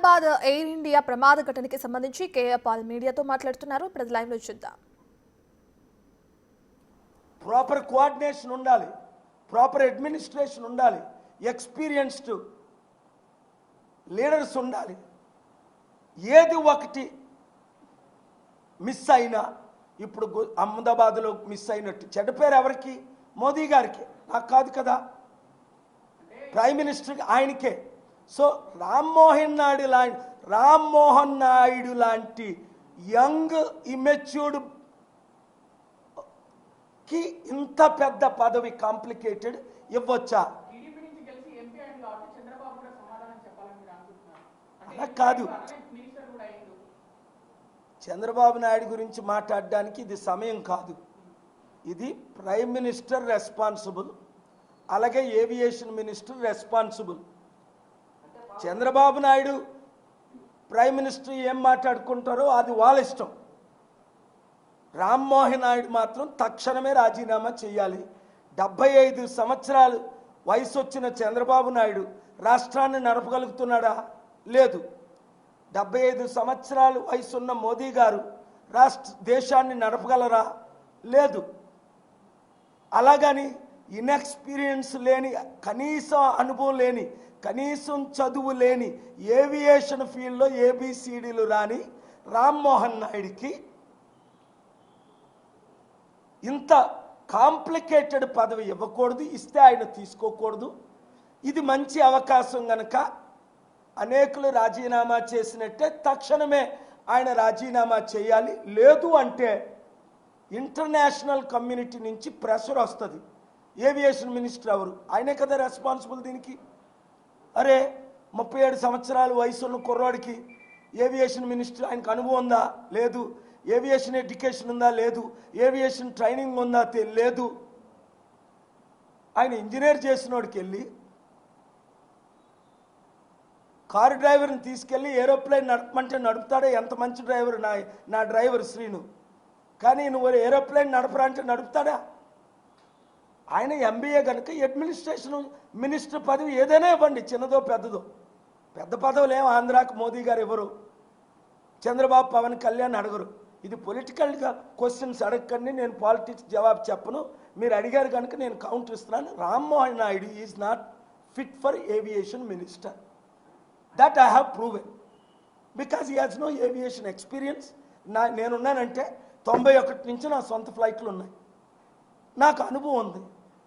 Hyderabad air India ప్రమాద ఘటనకి సంబంధించి KA Paul మీడియాతో మాట్లాడుతున్నారు. ఇప్పుడు లైవ్ లో చూద్దాం. ప్రాపర్ కోఆర్డినేషన్ ఉండాలి, ప్రాపర్ అడ్మినిస్ట్రేషన్ ఉండాలి, ఎక్స్పీరియన్స్డ్ లీడర్స్ ఉండాలి. ఏది ఒకటి మిస్ అయినా ఇప్పుడు అహ్మదాబాద్లో మిస్ అయినట్టు చెడ్డ పేరు ఎవరికి? మోదీ గారికి, నాకు కాదు కదా, ప్రైమ్ మినిస్టర్కి, ఆయనకే. సో రామ్మోహన్ నాయుడు లాంటి యంగ్ ఇమెచ్యూర్డ్ కి ఇంత పెద్ద పదవి కాంప్లికేటెడ్ ఇవ్వచ్చా? అలా కాదు. చంద్రబాబు నాయుడు గురించి మాట్లాడడానికి ఇది సమయం కాదు. ఇది ప్రైమ్ మినిస్టర్ రెస్పాన్సిబుల్, అలాగే aviation minister responsible. Chandrababu Naidu prime minister ఏం మాట్లాడుకుంటారో అది వాళ్ళ ఇష్టం. రామ్మోహన్ నాయుడు మాత్రం తక్షణమే రాజీనామా చేయాలి. 75 సంవత్సరాలు వయసు వచ్చిన చంద్రబాబు నాయుడు రాష్ట్రాన్ని నడపగలుగుతున్నాడా? లేదు. 75 సంవత్సరాలు వయసున్న మోదీ గారు దేశాన్ని నడపగలరా? లేదు. అలాగని ఇన్ఎక్స్పీరియన్స్ లేని, కనీసం అనుభవం లేని, కనీసం చదువు లేని, ఏవియేషన్ ఫీల్డ్లో ఏబిసిడీలు రాని రామ్మోహన్ నాయుడికి ఇంత కాంప్లికేటెడ్ పదవి ఇవ్వకూడదు, ఇస్తే ఆయన తీసుకోకూడదు. ఇది మంచి అవకాశం గనక అనేకులు రాజీనామా చేసినట్టే తక్షణమే ఆయన రాజీనామా చేయాలి. లేదు అంటే ఇంటర్నేషనల్ కమ్యూనిటీ నుంచి ప్రెషర్ వస్తుంది. ఏవియేషన్ మినిస్టర్ ఎవరు? ఆయనే కదా రెస్పాన్సిబుల్ దీనికి. అరే 37 సంవత్సరాల వయసున్న కుర్రాడికి ఏవియేషన్ మినిస్టర్, ఆయనకు అనుభవం ఉందా? లేదు. ఏవియేషన్ ఎడ్యుకేషన్ ఉందా? లేదు. ఏవియేషన్ ట్రైనింగ్ ఉందా? లేదు. ఆయన ఇంజనీర్ చేసినోడికి వెళ్ళి కారు డ్రైవర్ని తీసుకెళ్ళి ఏరోప్లేన్ నడపమంటే నడుపుతాడే? ఎంత మంచి డ్రైవర్ నా డ్రైవర్ శ్రీను. కానీ నువ్వు ఏరోప్లేన్ నడపరా అంటే నడుపుతాడా? ఆయన ఎంబీఏ కనుక అడ్మినిస్ట్రేషన్ మినిస్టర్ పదవి ఏదైనా ఇవ్వండి, చిన్నదో పెద్దదో. పెద్ద పదవులు ఏమో ఆంధ్రాకు మోదీ గారు ఎవరు, చంద్రబాబు పవన్ కళ్యాణ్ అడగరు. ఇది పొలిటికల్గా క్వశ్చన్స్ అడగకండి, నేను పాలిటిక్స్ జవాబు చెప్పను. మీరు అడిగారు కనుక నేను కౌంటర్ ఇస్తున్నాను. Rammohan Naidu is not fit for aviation minister. That I have proven because he has no aviation experience. నేనున్నానంటే 91 నుంచి నా సొంత ఫ్లైట్లు ఉన్నాయి, నాకు అనుభవం ఉంది,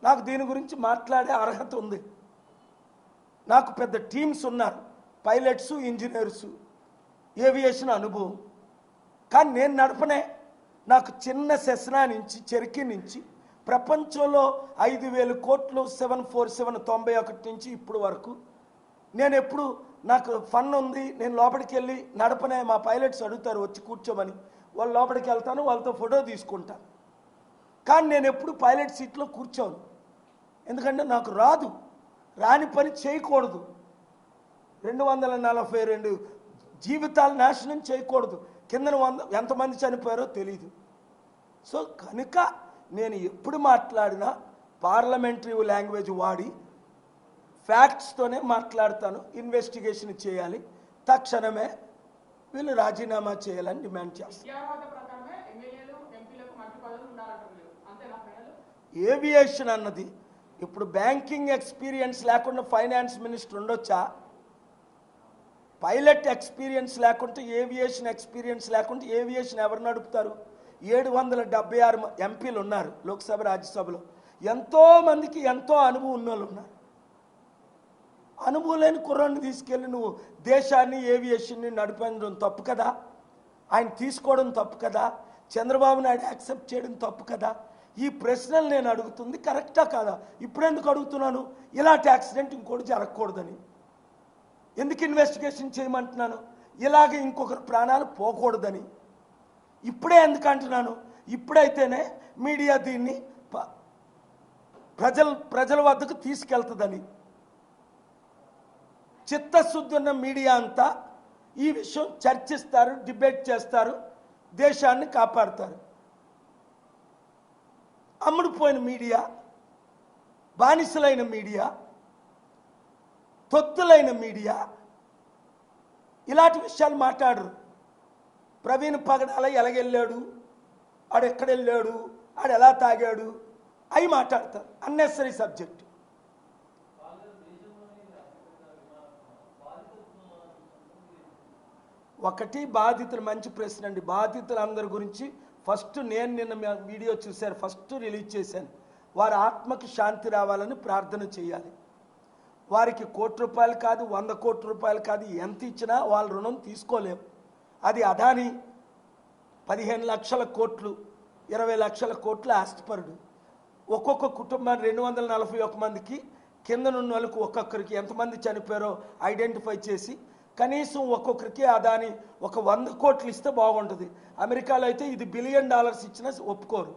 నాకు దీని గురించి మాట్లాడే అర్హత ఉంది, నాకు పెద్ద టీమ్స్ ఉన్నారు, పైలట్స్, ఇంజనీర్సు, ఏవియేషన్ అనుభవం. కానీ నేను నడపనే. నాకు చిన్న సెస్నా నుంచి, చెర్కీ నుంచి ప్రపంచంలో 5,000 కోట్లు 747 91 నుంచి ఇప్పుడు వరకు నేను ఎప్పుడు, నాకు ఫన్ ఉంది, నేను లోపలికి వెళ్ళి నడపనే. మా పైలట్స్ అడుగుతారు వచ్చి కూర్చోమని, వాళ్ళు లోపలికి వెళ్తాను, వాళ్ళతో ఫోటో తీసుకుంటాను. కానీ నేను ఎప్పుడు పైలట్ సీట్లో కూర్చోను, ఎందుకంటే నాకు రాదు. రాని పని చేయకూడదు. 242 జీవితాలు నాశనం చేయకూడదు. కింద ఎంతమంది చనిపోయారో తెలీదు. సో కనుక నేను ఎప్పుడు మాట్లాడినా పార్లమెంటరీ లాంగ్వేజ్ వాడి ఫ్యాక్ట్స్తోనే మాట్లాడతాను. ఇన్వెస్టిగేషన్ చేయాలి, తక్షణమే వీళ్ళు రాజీనామా చేయాలని డిమాండ్ చేస్తాను. ఏవియేషన్ అన్నది ఇప్పుడు బ్యాంకింగ్ ఎక్స్పీరియన్స్ లేకుండా ఫైనాన్స్ మినిస్టర్ ఉండొచ్చా? పైలట్ ఎక్స్పీరియన్స్ లేకుంటే, ఏవియేషన్ ఎక్స్పీరియన్స్ లేకుంటే ఏవియేషన్ ఎవరు నడుపుతారు? 776 ఎంపీలు ఉన్నారు లోక్సభ, రాజ్యసభలో. ఎంతోమందికి ఎంతో అనుభవం ఉన్న వాళ్ళు ఉన్నారు. అనుభవం లేని కుర్రాన్ని తీసుకెళ్ళి నువ్వు దేశాన్ని, ఏవియేషన్ని నడిపడం తప్పు కదా? ఆయన తీసుకోవడం తప్పు కదా? చంద్రబాబు నాయుడు యాక్సెప్ట్ చేయడం తప్పు కదా? ఈ ప్రశ్నలు నేను అడుగుతుంది కరెక్టా కాదా? ఇప్పుడెందుకు అడుగుతున్నాను? ఇలాంటి యాక్సిడెంట్ ఇంకోటి జరగకూడదని. ఎందుకు ఇన్వెస్టిగేషన్ చేయమంటున్నాను? ఇలాగే ఇంకొకరి ప్రాణాలు పోకూడదని. ఇప్పుడే ఎందుకు అంటున్నాను? ఇప్పుడైతేనే మీడియా దీన్ని ప్రజల వద్దకు తీసుకెళ్తుందని. చిత్తశుద్ధి ఉన్న మీడియా అంతా ఈ విషయం చర్చిస్తారు, డిబేట్ చేస్తారు, దేశాన్ని కాపాడుతారు. అమ్ముడుపోయిన మీడియా, బానిసలైన మీడియా, తొత్తులైన మీడియా ఇలాంటి విషయాలు మాట్లాడరు. ప్రవీణ్ పగడాల ఎలాగెళ్ళాడు, ఆడు ఎక్కడెళ్ళాడు, ఆడు ఎలా తాగాడు, అవి మాట్లాడతారు. Unnecessary subject. ఒకటి బాధితులు, మంచి ప్రశ్న అండి. బాధితులందరి గురించి ఫస్ట్ నేను నిన్న వీడియో చూశాను, ఫస్ట్ రిలీజ్ చేశాను. వారి ఆత్మకి శాంతి రావాలని ప్రార్థన చేయాలి. వారికి ₹1 కాదు, 100 కోట్ల కాదు, ఎంత ఇచ్చినా వాళ్ళ రుణం తీసుకోలేము. అది అదాని 15 లక్షల కోట్లు, 20 లక్షల కోట్ల ఆస్తిపరుడు. ఒక్కొక్క కుటుంబాన్ని 241 మందికి కింద ఉన్న వాళ్ళకి ఒక్కొక్కరికి ఎంతమంది చనిపోయారో ఐడెంటిఫై చేసి కనీసం ఒక్కొక్కరికి అదాని ఒక 100 కోట్లు ఇస్తే బాగుంటుంది. అమెరికాలో అయితే ఇది $1 బిలియన్ ఇచ్చినా ఒప్పుకోరు.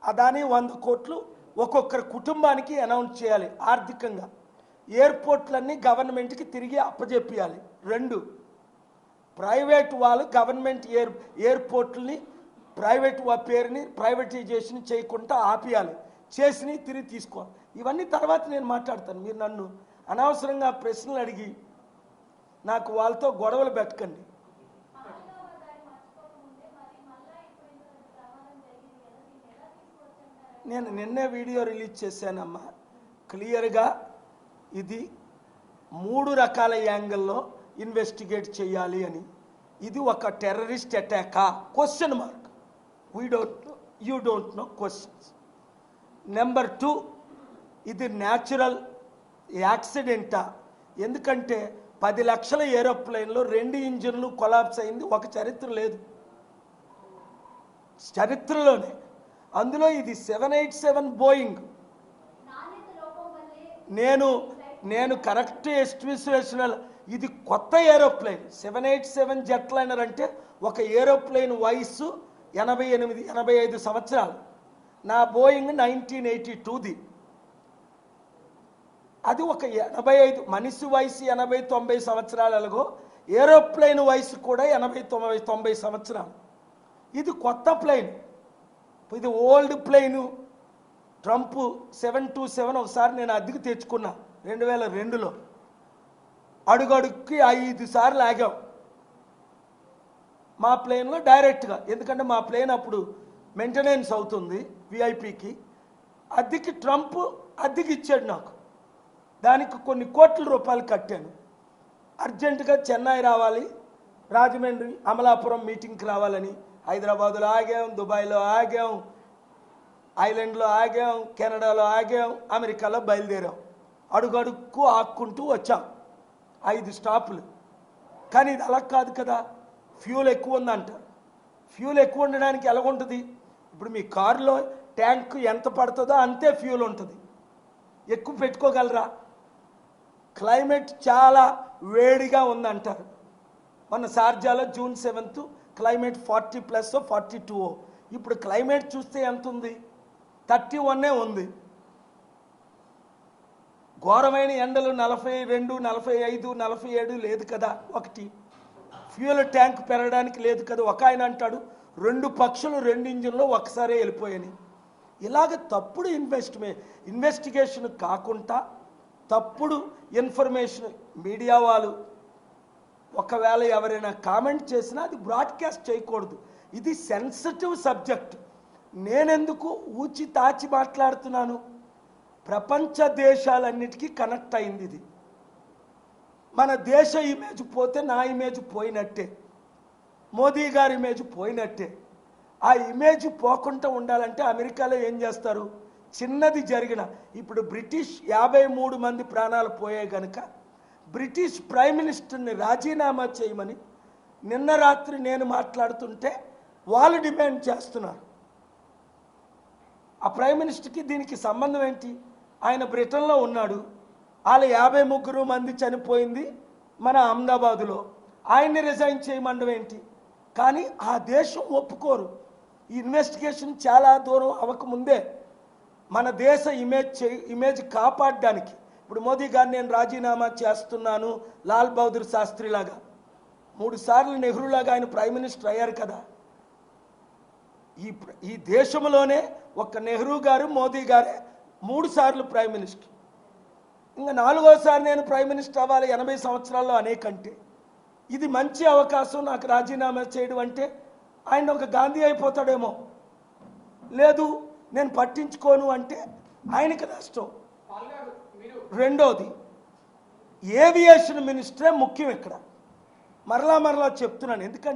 అదాని 100 కోట్లు ఒక్కొక్కరి కుటుంబానికి అనౌన్స్ చేయాలి ఆర్థికంగా. ఎయిర్పోర్ట్లన్నీ గవర్నమెంట్కి తిరిగి అప్పజెప్పియాలి. 2, ప్రైవేట్ వాళ్ళు గవర్నమెంట్ ఎయిర్పోర్ట్లని ప్రైవేట్ పేరుని ప్రైవేటైజేషన్ చేయకుండా ఆపియాలి. చేసి తిరిగి తీసుకోవాలి. ఇవన్నీ తర్వాత నేను మాట్లాడతాను. మీరు నన్ను అనవసరంగా ప్రశ్నలు అడిగి నాకు వాళ్ళతో గొడవలు పెట్టకండి. నేను నిన్నే వీడియో రిలీజ్ చేశానమ్మా, క్లియర్గా ఇది 3 రకాల యాంగిల్లో ఇన్వెస్టిగేట్ చేయాలి అని. ఇది ఒక టెర్రరిస్ట్ అటాకా? Question mark. You don't know questions. Number 2, ఇది న్యాచురల్ యాక్సిడెంటా? ఎందుకంటే 10 లక్షల ఏరోప్లేన్లో 2 ఇంజిన్లు కొలాప్స్ అయింది, ఒక చరిత్ర లేదు చరిత్రలోనే. అందులో ఇది 787 బోయింగ్. నేను కరెక్ట్ ఎస్టిమేషనల్, ఇది కొత్త ఏరోప్లేన్. 787 జెట్ లైనర్ అంటే ఒక ఏరోప్లేన్ వయస్సు 85 సంవత్సరాలు. నా బోయింగ్ 1982ది. అది ఒక 85, మనిషి వయసు 80-90 సంవత్సరాలగో, ఏరోప్లేన్ వయసు కూడా 80-90 సంవత్సరాలు. ఇది కొత్త ప్లేన్, ఇది ఓల్డ్ ప్లేను. ట్రంప్ 727 ఒకసారి నేను అద్దెకు తెచ్చుకున్నా 2002లో. అడుగడుక్కి 5 సార్లు ఆగాం మా ప్లేన్లో డైరెక్ట్గా. ఎందుకంటే మా ప్లేన్ అప్పుడు మెయింటెనెన్స్ అవుతుంది విఐపికి. అద్దెకి ట్రంప్ అద్దెకి ఇచ్చాడు నాకు. దానికి కొన్ని కోట్ల రూపాయలు కట్టాను. అర్జెంటుగా చెన్నై రావాలి, రాజమండ్రి అమలాపురం మీటింగ్కి రావాలని హైదరాబాదులో ఆగాం, దుబాయ్లో ఆగాం, ఐలాండ్లో ఆగాం, కెనడాలో ఆగాం, అమెరికాలో బయలుదేరాం. అడుగడుక్కు ఆక్కుంటూ వచ్చాం 5 స్టాపులు. కానీ ఇది అలా కాదు కదా, ఫ్యూల్ ఎక్కువ ఉందంటారు. ఫ్యూల్ ఎక్కువ ఉండడానికి ఎలాగుంటుంది? ఇప్పుడు మీ కారులో ట్యాంక్ ఎంత పడుతుందో అంతే ఫ్యూల్ ఉంటుంది. ఎక్కువ పెట్టుకోగలరా? క్లైమేట్ చాలా వేడిగా ఉందంటారు. మొన్న షార్జాలో June 7th క్లైమేట్ 40+ 42. ఇప్పుడు క్లైమేట్ చూస్తే ఎంత ఉంది? 31 ఉంది. ఘోరమైన ఎండలు 42, 45, 47 లేదు కదా. ఒకటి ఫ్యూయల్ ట్యాంక్ పెరగడానికి లేదు కదా. ఒక ఆయన అంటాడు 2 పక్షులు 2 ఇంజిన్లో ఒకసారి వెళ్ళిపోయాయి. ఇలాగ తప్పుడు ఇన్వెస్టిగేషన్ కాకుండా తప్పుడు ఇన్ఫర్మేషన్ మీడియా వాళ్ళు ఒకవేళ ఎవరైనా కామెంట్ చేసినా అది బ్రాడ్కాస్ట్ చేయకూడదు. ఇది సెన్సిటివ్ సబ్జెక్ట్. నేనెందుకు ఊచి తాచి మాట్లాడుతున్నాను? ప్రపంచ దేశాలన్నిటికీ కనెక్ట్ అయింది ఇది. మన దేశ ఇమేజ్ పోతే నా ఇమేజ్ పోయినట్టే, మోదీ గారి ఇమేజ్ పోయినట్టే. ఆ ఇమేజ్ పోకుండా ఉండాలంటే అమెరికాలో ఏం చేస్తారు? చిన్నది జరిగిన, ఇప్పుడు బ్రిటిష్ 53 మంది ప్రాణాలు పోయాయి కనుక బ్రిటిష్ ప్రైమ్ మినిస్టర్ని రాజీనామా చేయమని నిన్న రాత్రి నేను మాట్లాడుతుంటే వాళ్ళు డిమాండ్ చేస్తున్నారు. ఆ ప్రైమ్ మినిస్టర్కి దీనికి సంబంధం ఏంటి? ఆయన బ్రిటన్లో ఉన్నాడు. వాళ్ళు 53 మంది చనిపోయింది మన అహ్మదాబాదులో. ఆయన్ని రిజైన్ చేయమండం ఏంటి? కానీ ఆ దేశం ఒప్పుకోరు. ఈ ఇన్వెస్టిగేషన్ చాలా దూరం అవ్వకముందే మన దేశ ఇమేజ్ కాపాడడానికి ఇప్పుడు మోదీ గారిని నేను రాజీనామా చేస్తున్నాను, లాల్ బహదూర్ శాస్త్రి లాగా 3 సార్లు నెహ్రూలాగా ఆయన ప్రైమ్ మినిస్టర్ అయ్యారు కదా. ఈ దేశంలోనే ఒక నెహ్రూ గారు, మోదీ గారే 3 సార్లు ప్రైమ్ మినిస్టర్. ఇంకా 4వసారి నేను ప్రైమ్ మినిస్టర్ అవ్వాలి 80 సంవత్సరాల్లో అనేకంటే ఇది మంచి అవకాశం నాకు రాజీనామా చేయడం అంటే ఆయన ఒక గాంధీ అయిపోతాడేమో, లేదు నేను పట్టించుకోను అంటే ఆయనకి నష్టం. రెండోది, ఏవియేషన్ మినిస్టరే ముఖ్యం ఇక్కడ. మరలా చెప్తున్నాను, ఎందుకంటే